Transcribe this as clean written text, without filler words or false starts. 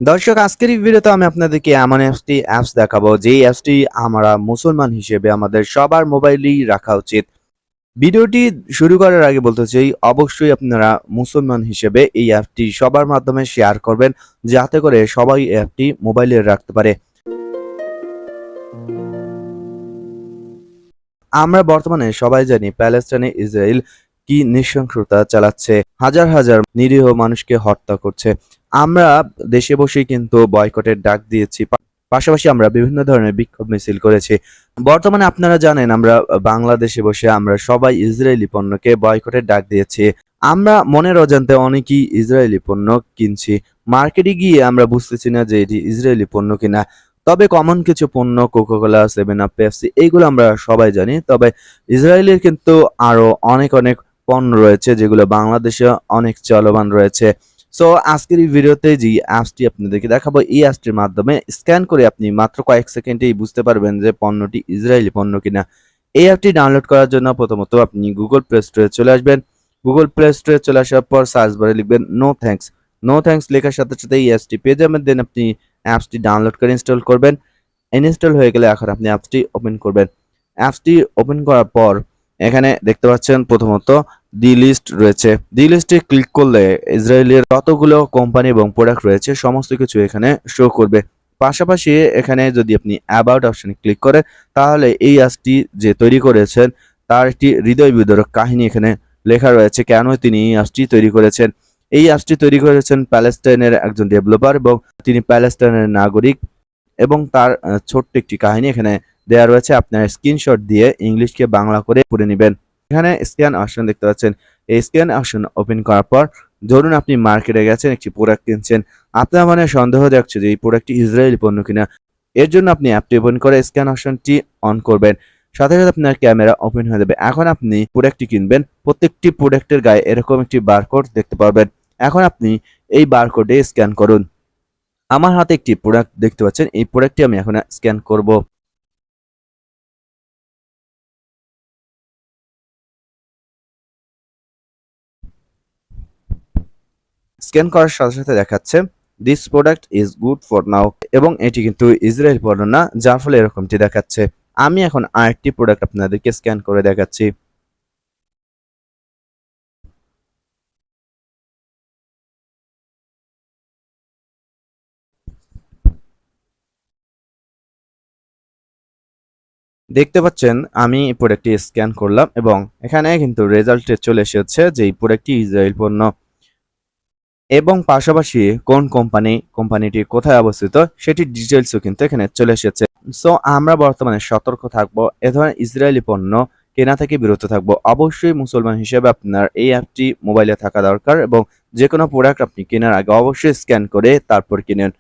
দর্শক, আজকের এই ভিডিওতে আমি আপনাদেরকে এমন একটি অ্যাপস দেখাবো যেই অ্যাপসটি আমরা মুসলমান হিসেবে আমাদের সবার মোবাইলেই রাখা উচিত। ভিডিওটি শুরু করার আগে বলতে চাই, অবশ্যই আপনারা মুসলমান হিসেবে এই অ্যাপটি সবার মাধ্যমে শেয়ার করবেন, যাতে করে সবাই এই অ্যাপটি মোবাইলে রাখতে পারে। আমরা বর্তমানে সবাই জানি প্যালেস্টাইনে ইসরায়েল কি নৃশংসতা চালাচ্ছে, হাজার হাজার নিরীহ মানুষকে হত্যা করছে। আমরা দেশে বসেই কিন্তু বয়কটের ডাক দিয়েছি, পাশাপাশি আমরা বিভিন্ন ধরনের বিক্ষোভ মিছিল করেছি। বর্তমানে আপনারা জানেন আমরা বাংলাদেশে বসে আমরা সবাই ইসরায়েলি পণ্যকে বয়কটের ডাক দিয়েছি। আমরা মনের অজান্তে অনেকেই ইসরায়েলি পণ্য কিনছি, মার্কেটে গিয়ে আমরা বুঝতেছি না যে এটি ইসরায়েলি পণ্য কিনা। তবে কমন কিছু পণ্য কোকাকোলা, সেভেন আপ, পেপসি এইগুলো আমরা সবাই জানি। তবে ইসরায়েলের কিন্তু আরো অনেক অনেক পণ্য রয়েছে যেগুলো বাংলাদেশে অনেক চলমান রয়েছে। সো আজকের এই ভিডিওতে যে অ্যাপসটি আপনাদেরকে দেখাবো, এই অ্যাপসটির মাধ্যমে স্ক্যান করে আপনি মাত্র কয়েক সেকেন্ডেই বুঝতে পারবেন যে পণ্যটি ইসরায়েলি পণ্য কিনা। এই অ্যাপটি ডাউনলোড করার জন্য প্রথমত আপনি গুগল প্লে স্টোরে চলে আসবেন। গুগল প্লে স্টোরে চলে আসার পর সার্চ বারে লিখবেন নো থ্যাঙ্কস। নো থ্যাঙ্কস লেখার সাথে সাথে এই অ্যাপসটি পেয়ে যাবেন। দেন আপনি অ্যাপসটি ডাউনলোড করে ইনস্টল করবেন। ইনস্টল হয়ে গেলে এখন আপনি অ্যাপসটি ওপেন করবেন। অ্যাপসটি ওপেন করার পর এখানে দেখতে পাচ্ছেন প্রথমত ডি লিস্ট রয়েছে। ডি লিস্টে ক্লিক করলে ইসরায়েলের যতগুলো কোম্পানি এবং প্রোডাক্ট রয়েছে সমস্ত কিছু এখানে শো করবে। পাশাপাশি এখানে যদি আপনি অ্যাবাউট অপশনে ক্লিক করেন, তাহলে এই অ্যাপসটি যে তৈরি করেছেন তার একটি হৃদয় বিদারক কাহিনী এখানে লেখা রয়েছে, কেন তিনি এই অ্যাপসটি তৈরি করেছেন। এই অ্যাপসটি তৈরি করেছেন প্যালেস্টাইনের একজন ডেভেলপার এবং তিনি প্যালেস্টাইনের নাগরিক, এবং তার ছোট্ট একটি কাহিনী এখানে দেয়া রয়েছে। আপনার স্ক্রিনশট দিয়ে ইংলিশকে বাংলা করে পড়ে নেবেন। এখানে স্ক্যান অপশন দেখতে পাচ্ছেন। এই স্ক্যান অপশন ওপেন করার পর ধরুন আপনি মার্কেটে গেছেন, একটি প্রোডাক্ট কিনছেন, আপনার মনে সন্দেহ যাচ্ছে যে এই প্রোডাক্টটি ইসরায়েলি পণ্য কিনা। এর জন্য আপনি অ্যাপটি ওপেন করে স্ক্যান অপশনটি অন করবেন, সাথে সাথে আপনার ক্যামেরা ওপেন হয়ে যাবে। এখন আপনি প্রোডাক্টটি কিনবেন, প্রত্যেকটি প্রোডাক্টের গায়ে এরকম একটি বারকোড দেখতে পারবেন। এখন আপনি এই বারকোডে স্ক্যান করুন। আমার হাতে একটি প্রোডাক্ট দেখতে পাচ্ছেন, এই প্রোডাক্টটি আমি এখন স্ক্যান করব। স্ক্যান করার সাথে সাথে দেখাচ্ছে this product is good for now, এবং এটি কিন্তু ইসরায়েল পণ্য না, যার ফলে এরকমটি দেখাচ্ছে। আমি এখন আরেকটি প্রোডাক্ট আপনাদেরকে স্ক্যান করে দেখাচ্ছি। দেখতে পাচ্ছেন আমি এই প্রোডাক্টটি স্ক্যান করলাম এবং এখানে কিন্তু রেজাল্টে চলে এসেছে যে এই প্রোডাক্টটি ইসরায়েল পণ্য, এবং পাশাপাশি কোন কোম্পানিটি কোথায় অবস্থিত সেটি ডিটেলসও কিন্তু এখানে চলে এসেছে। সো আমরা বর্তমানে সতর্ক থাকবো, এ ধরনের ইসরায়েলি পণ্য কেনা থেকে বিরত থাকবো। অবশ্যই মুসলমান হিসেবে আপনার এই অ্যাপটি মোবাইলে থাকা দরকার, এবং যে কোনো প্রোডাক্ট আপনি কেনার আগে অবশ্যই স্ক্যান করে তারপর কিনেন।